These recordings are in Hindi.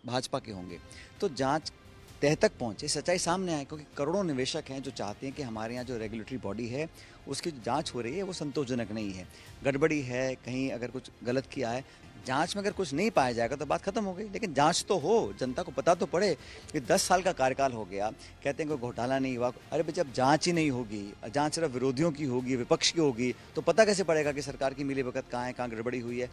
भाजपा के होंगे। तो जांच तह तक पहुंचे, सच्चाई सामने आए, क्योंकि करोड़ों निवेशक हैं जो चाहते हैं कि हमारे यहाँ जो रेगुलेटरी बॉडी है उसकी जो जांच हो रही है वो संतोषजनक नहीं है, गड़बड़ी है, कहीं अगर कुछ गलत किया है। जांच में अगर कुछ नहीं पाया जाएगा तो बात खत्म हो गई, लेकिन जांच तो हो, जनता को पता तो पड़े कि 10 साल का कार्यकाल हो गया, कहते हैं कोई घोटाला नहीं हुआ। अरे भाई, जब जांच ही नहीं होगी, जांच सिर्फ विरोधियों की होगी, विपक्ष की होगी, तो पता कैसे पड़ेगा कि सरकार की मिलीभगत कहाँ है, कहाँ गड़बड़ी हुई है।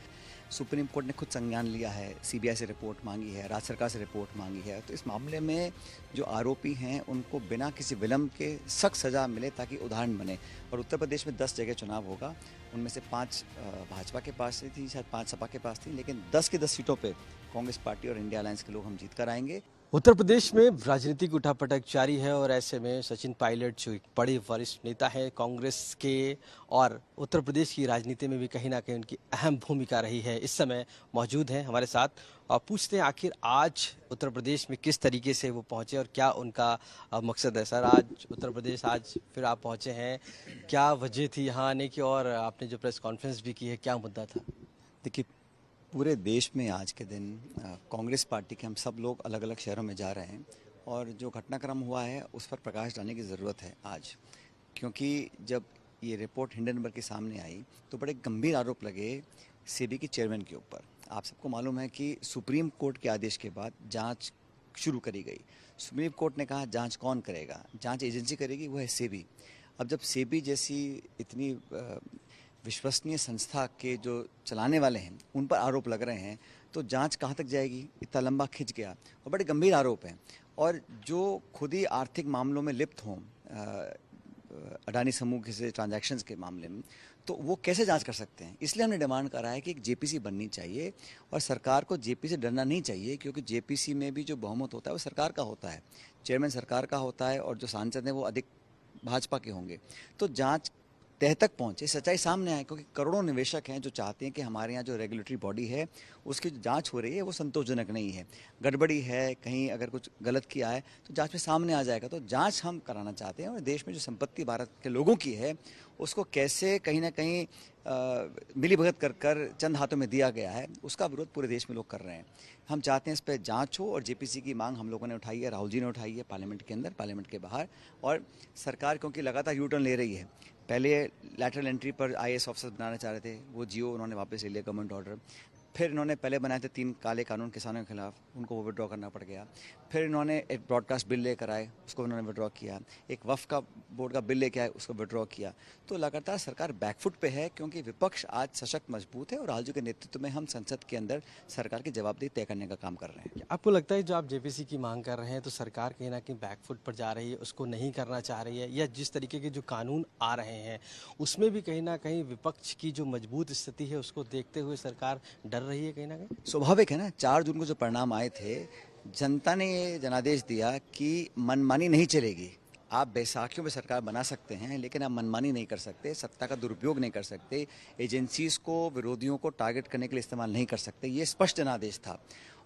सुप्रीम कोर्ट ने खुद संज्ञान लिया है, सीबीआई से रिपोर्ट मांगी है, राज्य सरकार से रिपोर्ट मांगी है। तो इस मामले में जो आरोपी हैं उनको बिना किसी विलंब के सख्त सज़ा मिले ताकि उदाहरण बने। और उत्तर प्रदेश में 10 जगह चुनाव होगा, उनमें से 5 भाजपा के पास थी, शायद 5 सपा के पास थी, लेकिन 10 की 10 सीटों पे कांग्रेस पार्टी और इंडिया अलायंस के लोग हम जीत कर आएंगे। उत्तर प्रदेश में राजनीतिक उठापटक जारी है और ऐसे में सचिन पायलट जो एक बड़े वरिष्ठ नेता है कांग्रेस के और उत्तर प्रदेश की राजनीति में भी कहीं ना कहीं उनकी अहम भूमिका रही है, इस समय मौजूद हैं हमारे साथ और पूछते हैं आखिर आज उत्तर प्रदेश में किस तरीके से वो पहुंचे और क्या उनका मकसद है। सर, आज उत्तर प्रदेश आज फिर आप पहुंचे हैं, क्या वजह थी यहाँ आने की और आपने जो प्रेस कॉन्फ्रेंस भी की है, क्या मुद्दा था? देखिए, पूरे देश में आज के दिन कांग्रेस पार्टी के हम सब लोग अलग अलग शहरों में जा रहे हैं और जो घटनाक्रम हुआ है उस पर प्रकाश डालने की ज़रूरत है आज, क्योंकि जब ये रिपोर्ट हिंडनबर्ग के सामने आई तो बड़े गंभीर आरोप लगे सेबी के चेयरमैन के ऊपर। आप सबको मालूम है कि सुप्रीम कोर्ट के आदेश के बाद जांच शुरू करी गई। सुप्रीम कोर्ट ने कहा जांच कौन करेगा, जांच एजेंसी करेगी, वो है सेबी। अब जब सेबी जैसी इतनी विश्वसनीय संस्था के जो चलाने वाले हैं उन पर आरोप लग रहे हैं तो जांच कहाँ तक जाएगी, इतना लंबा खिंच गया और बड़े गंभीर आरोप हैं। और जो खुद ही आर्थिक मामलों में लिप्त हों, अडानी समूह के ट्रांजैक्शंस के मामले में, तो वो कैसे जांच कर सकते हैं। इसलिए हमने डिमांड करा है कि एक जेपीसी बननी चाहिए और सरकार को जेपीसी डरना नहीं चाहिए, क्योंकि जेपीसी में भी जो बहुमत होता है वो सरकार का होता है, चेयरमैन सरकार का होता है और जो सांसद हैं वो अधिक भाजपा के होंगे। तो जांच तह तक पहुंचे, सच्चाई सामने आए, क्योंकि करोड़ों निवेशक हैं जो चाहते हैं कि हमारे यहाँ जो रेगुलेटरी बॉडी है उसकी जो जांच हो रही है वो संतोषजनक नहीं है, गड़बड़ी है, कहीं अगर कुछ गलत किया है तो जांच में सामने आ जाएगा। तो जांच हम कराना चाहते हैं और देश में जो संपत्ति भारत के लोगों की है उसको कैसे कहीं ना कहीं मिली भगत कर कर चंद हाथों में दिया गया है, उसका विरोध पूरे देश में लोग कर रहे हैं। हम चाहते हैं इस पर जांच हो और जेपीसी की मांग हम लोगों ने उठाई है, राहुल जी ने उठाई है, पार्लियामेंट के अंदर, पार्लियामेंट के बाहर। और सरकार क्योंकि लगातार यू टर्न ले रही है, पहले लैटरल एंट्री पर आईएएस ऑफिसर बनाना चाह रहे थे, वो जियो उन्होंने वापस ले लिया, गवर्नमेंट ऑर्डर। फिर इन्होंने पहले बनाए थे 3 काले कानून किसानों के खिलाफ, उनको वो विड्रॉ करना पड़ गया। फिर इन्होंने एक ब्रॉडकास्ट बिल लेकर आए, उसको उन्होंने विड्रॉ किया। एक वक्फ का बोर्ड का बिल लेके आए, उसको विड्रॉ किया। तो लगातार सरकार बैकफुट पे है, क्योंकि विपक्ष आज सशक्त मजबूत है और राहुल जी के नेतृत्व में हम संसद के अंदर सरकार की जवाबदेही तय करने का काम कर रहे हैं। आपको लगता है जो आप जेपीसी की मांग कर रहे हैं तो सरकार कहीं ना कहीं बैकफुट पर जा रही है, उसको नहीं करना चाह रही है, या जिस तरीके के जो कानून आ रहे हैं उसमें भी कहीं ना कहीं विपक्ष की जो मजबूत स्थिति है उसको देखते हुए सरकार डर रही है कहीं ना कहीं? स्वाभाविक है ना, 4 जून को जो परिणाम आए थे, जनता ने ये जनादेश दिया कि मनमानी नहीं चलेगी। आप बैसाखियों में सरकार बना सकते हैं लेकिन आप मनमानी नहीं कर सकते, सत्ता का दुरुपयोग नहीं कर सकते, एजेंसीज को विरोधियों को टारगेट करने के लिए इस्तेमाल नहीं कर सकते। ये स्पष्ट जनादेश था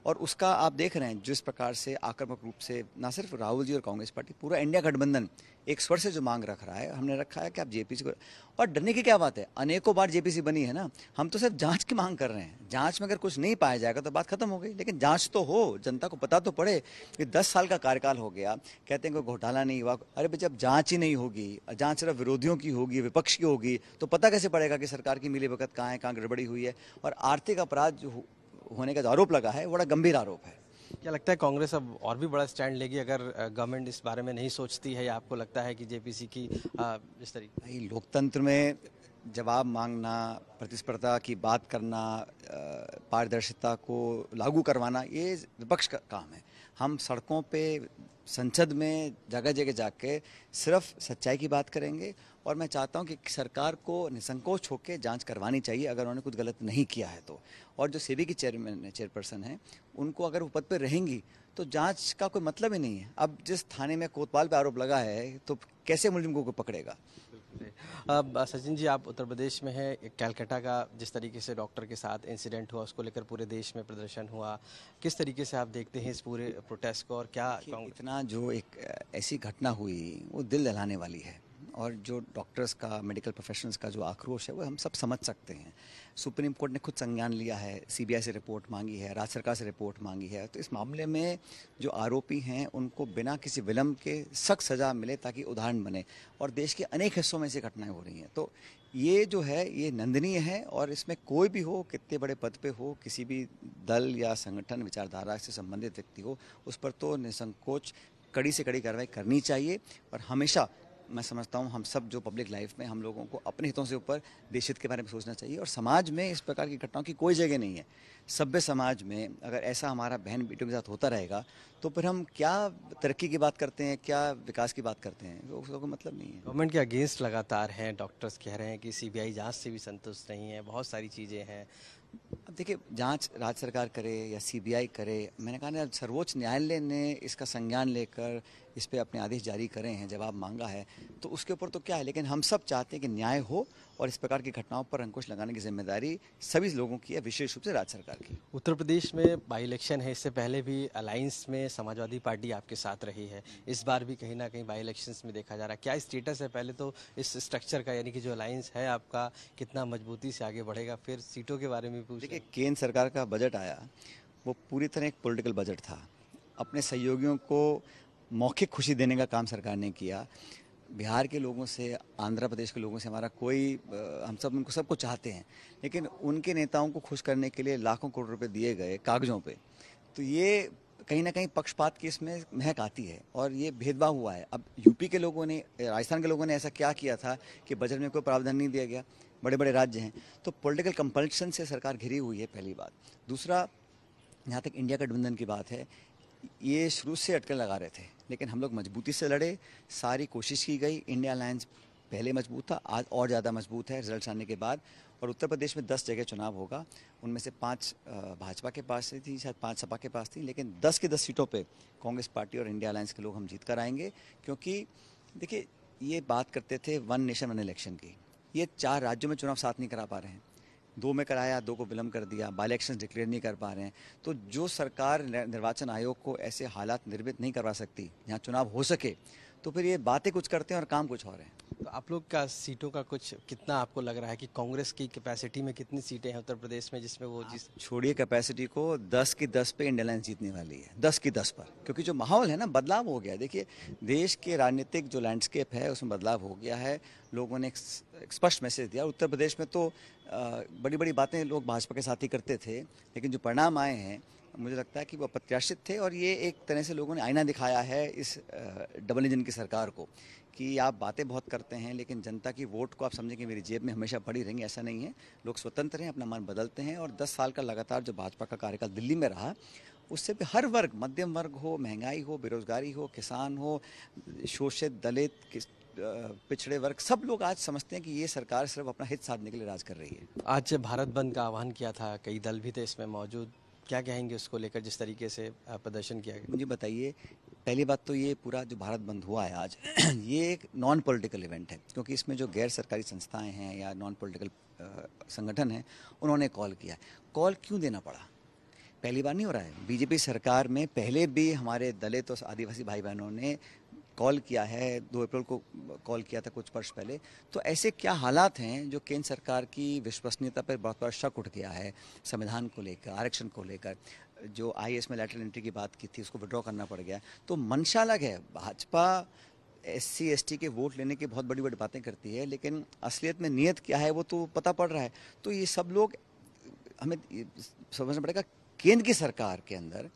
और उसका आप देख रहे हैं जिस प्रकार से आक्रामक रूप से ना सिर्फ राहुल जी और कांग्रेस पार्टी, पूरा इंडिया गठबंधन एक स्वर से जो मांग रख रहा है, हमने रखा है कि आप जेपीसी को। और डरने की क्या बात है, अनेकों बार जेपीसी बनी है ना, हम तो सिर्फ जांच की मांग कर रहे हैं। जांच में अगर कुछ नहीं पाया जाएगा तो बात खत्म हो गई, लेकिन जांच तो हो, जनता को पता तो पड़े कि 10 साल का कार्यकाल हो गया, कहते हैं कोई घोटाला नहीं हुआ। अरे भाई, जब जांच ही नहीं होगी, जांच सिर्फ विरोधियों की होगी, विपक्ष की होगी, तो पता कैसे पड़ेगा कि सरकार की मिलीभगत कहाँ है, कहाँ गड़बड़ी हुई है। और आर्थिक अपराध जो होने का जो आरोप लगा है, बड़ा गंभीर आरोप है। क्या लगता है कांग्रेस अब और भी बड़ा स्टैंड लेगी अगर गवर्नमेंट इस बारे में नहीं सोचती है, या आपको लगता है कि जेपीसी की जिस तरीके? भाई, लोकतंत्र में जवाब मांगना, प्रतिस्पर्धा की बात करना, पारदर्शिता को लागू करवाना, ये विपक्ष का काम है। हम सड़कों पे, संसद में, जगह जगह जाके सिर्फ सच्चाई की बात करेंगे और मैं चाहता हूं कि सरकार को निसंकोच होकर जांच करवानी चाहिए अगर उन्होंने कुछ गलत नहीं किया है तो। और जो सेबी की चेयरपर्सन है, उनको अगर वो पद पर रहेंगी तो जांच का कोई मतलब ही नहीं है। अब जिस थाने में कोतवाल पे आरोप लगा है तो कैसे मुलजिम को पकड़ेगा। अब सचिन जी, आप उत्तर प्रदेश में हैं, कैलकाटा का जिस तरीके से डॉक्टर के साथ इंसिडेंट हुआ उसको लेकर पूरे देश में प्रदर्शन हुआ, किस तरीके से आप देखते हैं इस पूरे प्रोटेस्ट को और क्या इतना जो एक ऐसी घटना हुई वो दिल दहलाने वाली है। और जो डॉक्टर्स का, मेडिकल प्रोफेशनल्स का जो आक्रोश है वो हम सब समझ सकते हैं। सुप्रीम कोर्ट ने खुद संज्ञान लिया है, सीबीआई से रिपोर्ट मांगी है, राज्य सरकार से रिपोर्ट मांगी है। तो इस मामले में जो आरोपी हैं उनको बिना किसी विलंब के सख्त सज़ा मिले ताकि उदाहरण बने। और देश के अनेक हिस्सों में ऐसी घटनाएं हो रही हैं। तो ये जो है ये निंदनीय है और इसमें कोई भी हो, कितने बड़े पद पे हो, किसी भी दल या संगठन विचारधारा से संबंधित व्यक्ति हो, उस पर तो निसंकोच कड़ी से कड़ी कार्रवाई करनी चाहिए। और हमेशा मैं समझता हूँ हम सब जो पब्लिक लाइफ में हम लोगों को अपने हितों से ऊपर देश हित के बारे में सोचना चाहिए। और समाज में इस प्रकार की घटनाओं की कोई जगह नहीं है। सभ्य समाज में अगर ऐसा हमारा बहन बेटियों के साथ होता रहेगा तो फिर हम क्या तरक्की की बात करते हैं, क्या विकास की बात करते हैं, वो उसका कोई मतलब नहीं है। गवर्नमेंट के अगेंस्ट लगातार हैं, डॉक्टर्स कह रहे हैं कि सीबीआई जांच से भी संतुष्ट नहीं है, बहुत सारी चीज़ें हैं। अब देखिए, जांच राज्य सरकार करे या सीबीआई करे, मैंने कहा ना, सर्वोच्च न्यायालय ने इसका संज्ञान लेकर इस पे अपने आदेश जारी करे हैं, जवाब मांगा है, तो उसके ऊपर तो क्या है। लेकिन हम सब चाहते हैं कि न्याय हो और इस प्रकार की घटनाओं पर अंकुश लगाने की जिम्मेदारी सभी लोगों की है, विशेष रूप से राज्य सरकार की। उत्तर प्रदेश में बाई इलेक्शन है, इससे पहले भी अलायंस में समाजवादी पार्टी आपके साथ रही है, इस बार भी कहीं ना कहीं बाई इलेक्शंस में देखा जा रहा है, क्या स्टेटस है पहले तो इस स्ट्रक्चर का, यानी कि जो अलायंस है आपका कितना मजबूती से आगे बढ़ेगा, फिर सीटों के बारे में पूछ। देखिए, केंद्र सरकार का बजट आया वो पूरी तरह एक पॉलिटिकल बजट था। अपने सहयोगियों को मौखिक खुशी देने का काम सरकार ने किया। बिहार के लोगों से, आंध्र प्रदेश के लोगों से हमारा कोई हम सब उनको सबको चाहते हैं, लेकिन उनके नेताओं को खुश करने के लिए लाखों करोड़ रुपए दिए गए कागजों पे। तो ये कहीं ना कहीं पक्षपात की इसमें महक आती है और ये भेदभाव हुआ है। अब यूपी के लोगों ने, राजस्थान के लोगों ने ऐसा क्या किया था कि बजट में कोई प्रावधान नहीं दिया गया। बड़े बड़े राज्य हैं, तो पॉलिटिकल कंपल्शन से सरकार घिरी हुई है, पहली बात। दूसरा, जहाँ तक इंडिया गठबंधन की बात है, ये शुरू से अटकल लगा रहे थे, लेकिन हम लोग मजबूती से लड़े, सारी कोशिश की गई। इंडिया अलायंस पहले मजबूत था, आज और ज़्यादा मजबूत है रिजल्ट आने के बाद। और उत्तर प्रदेश में 10 जगह चुनाव होगा, उनमें से 5 भाजपा के पास थी, शायद 5 सपा के पास थी, लेकिन 10 की 10 सीटों पे कांग्रेस पार्टी और इंडिया अलायंस के लोग हम जीत कर आएंगे। क्योंकि देखिए, ये बात करते थे वन नेशन वन इलेक्शन की, ये 4 राज्यों में चुनाव साथ नहीं करा पा रहे हैं, 2 में कराया, 2 को विलम्ब कर दिया, बाई इलेक्शन डिक्लेयर नहीं कर पा रहे हैं। तो जो सरकार निर्वाचन आयोग को ऐसे हालात निर्मित नहीं करवा सकती जहाँ चुनाव हो सके, तो फिर ये बातें कुछ करते हैं और काम कुछ और है। तो आप लोग का सीटों का कुछ कितना आपको लग रहा है कि कांग्रेस की कैपेसिटी में कितनी सीटें हैं उत्तर प्रदेश में जिसमें वो जिस। छोड़िए कैपेसिटी को, 10 की 10 पे इंडिया अलायंस जीतने वाली है, 10 की 10 पर। क्योंकि जो माहौल है ना, बदलाव हो गया। देखिए, देश के राजनीतिक जो लैंडस्केप है उसमें बदलाव हो गया है। लोगों ने एक स्पष्ट मैसेज दिया। उत्तर प्रदेश में तो बड़ी बड़ी बातें लोग भाजपा के साथ ही करते थे, लेकिन जो परिणाम आए हैं मुझे लगता है कि वो अप्रत्याशित थे। और ये एक तरह से लोगों ने आईना दिखाया है इस डबल इंजन की सरकार को, कि आप बातें बहुत करते हैं लेकिन जनता की वोट को आप समझें कि मेरी जेब में हमेशा पड़ी रहेंगी, ऐसा नहीं है। लोग स्वतंत्र हैं, अपना मन बदलते हैं। और 10 साल का लगातार जो भाजपा का कार्यकाल दिल्ली में रहा, उससे भी हर वर्ग, मध्यम वर्ग हो, महंगाई हो, बेरोजगारी हो, किसान हो, शोषित, दलित, पिछड़े वर्ग, सब लोग आज समझते हैं कि ये सरकार सिर्फ अपना हित साधने के लिए राज कर रही है। आज भारत बंद का आह्वान किया था, कई दल भी थे इसमें मौजूद, क्या कहेंगे उसको लेकर जिस तरीके से प्रदर्शन किया गया। मुझे बताइए, पहली बात तो ये पूरा जो भारत बंद हुआ है आज ये एक नॉन पॉलिटिकल इवेंट है, क्योंकि इसमें जो गैर सरकारी संस्थाएं हैं या नॉन पॉलिटिकल संगठन हैं, उन्होंने कॉल किया। कॉल क्यों देना पड़ा? पहली बार नहीं हो रहा है। बीजेपी सरकार में पहले भी हमारे दलित और आदिवासी भाई बहनों ने कॉल किया है, 2 अप्रैल को कॉल किया था कुछ वर्ष पहले। तो ऐसे क्या हालात हैं जो केंद्र सरकार की विश्वसनीयता पर बहुत बड़ा शक उठ गया है, संविधान को लेकर, आरक्षण को लेकर, जो आईएएस में लैटरल एंट्री की बात की थी उसको विड्रॉ करना पड़ गया। तो मंशा अलग है। भाजपा SC ST के वोट लेने की बहुत बड़ी बड़ी बातें करती है, लेकिन असलियत में नियत क्या है वो तो पता पड़ रहा है। तो ये सब लोग, हमें समझना पड़ेगा, केंद्र की सरकार के अंदर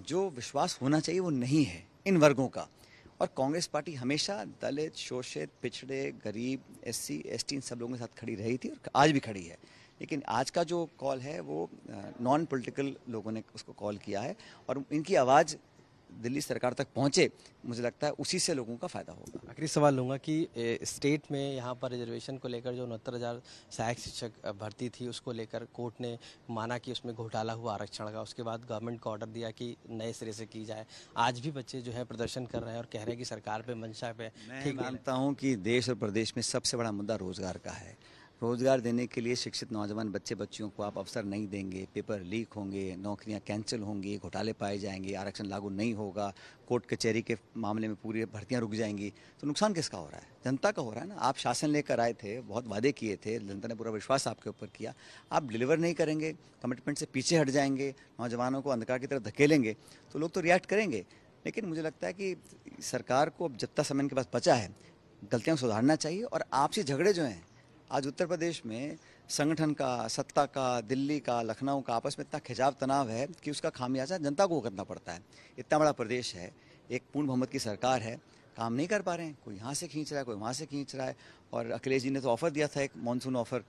जो विश्वास होना चाहिए वो नहीं है इन वर्गों का। और कांग्रेस पार्टी हमेशा दलित, शोषित, पिछड़े, गरीब, SC ST इन सब लोगों के साथ खड़ी रही थी और आज भी खड़ी है। लेकिन आज का जो कॉल है वो नॉन पॉलिटिकल लोगों ने उसको कॉल किया है और इनकी आवाज़ दिल्ली सरकार तक पहुंचे, मुझे लगता है उसी से लोगों का फायदा होगा। आखिरी सवाल लूँगा कि स्टेट में यहाँ पर रिजर्वेशन को लेकर जो 69,000 सहायक शिक्षक भर्ती थी उसको लेकर कोर्ट ने माना कि उसमें घोटाला हुआ आरक्षण का, उसके बाद गवर्नमेंट को ऑर्डर दिया कि नए सिरे से की जाए। आज भी बच्चे जो है प्रदर्शन कर रहे हैं और कह रहे हैं कि सरकार पे, मंशा पे मैं मानता हूँ कि देश और प्रदेश में सबसे बड़ा मुद्दा रोजगार का है। रोजगार देने के लिए शिक्षित नौजवान बच्चे बच्चियों को आप अवसर नहीं देंगे, पेपर लीक होंगे, नौकरियां कैंसिल होंगी, घोटाले पाए जाएंगे, आरक्षण लागू नहीं होगा, कोर्ट कचहरी के मामले में पूरी भर्तियां रुक जाएंगी, तो नुकसान किसका हो रहा है? जनता का हो रहा है ना। आप शासन लेकर आए थे, बहुत वादे किए थे, जनता ने पूरा विश्वास आपके ऊपर किया, आप डिलीवर नहीं करेंगे, कमिटमेंट से पीछे हट जाएंगे, नौजवानों को अंधकार की तरफ धकेलेंगे, तो लोग तो रिएक्ट करेंगे। लेकिन मुझे लगता है कि सरकार को अब जितना समय इनके पास बचा है, गलतियां सुधारना चाहिए। और आपसी झगड़े जो हैं आज उत्तर प्रदेश में, संगठन का, सत्ता का, दिल्ली का, लखनऊ का, आपस में इतना खिंचाव तनाव है कि उसका खामियाजा जनता को भुगतना पड़ता है। इतना बड़ा प्रदेश है, एक पूर्ण बहुमत की सरकार है, काम नहीं कर पा रहे हैं, कोई यहाँ से खींच रहा है, कोई वहाँ से खींच रहा है। और अखिलेश जी ने तो ऑफर दिया था एक मानसून ऑफर,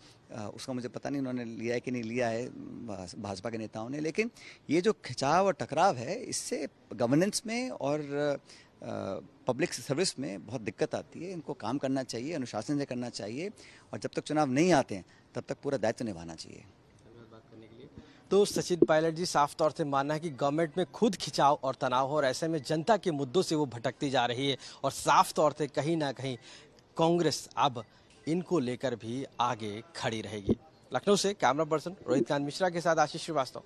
उसका मुझे पता नहीं उन्होंने लिया है कि नहीं लिया है भाजपा के नेताओं ने। लेकिन ये जो खिंचाव और टकराव है, इससे गवर्नेंस में और पब्लिक सर्विस में बहुत दिक्कत आती है। इनको काम करना चाहिए, अनुशासन से करना चाहिए, और जब तक चुनाव नहीं आते हैं तब तक पूरा दायित्व निभाना चाहिए। तो सचिन पायलट जी, साफ तौर से मानना है कि गवर्नमेंट में खुद खिंचाव और तनाव हो, और ऐसे में जनता के मुद्दों से वो भटकती जा रही है, और साफ तौर से कहीं ना कहीं कांग्रेस अब इनको लेकर भी आगे खड़ी रहेगी। लखनऊ से कैमरा पर्सन रोहित कांत मिश्रा के साथ आशीष श्रीवास्तव।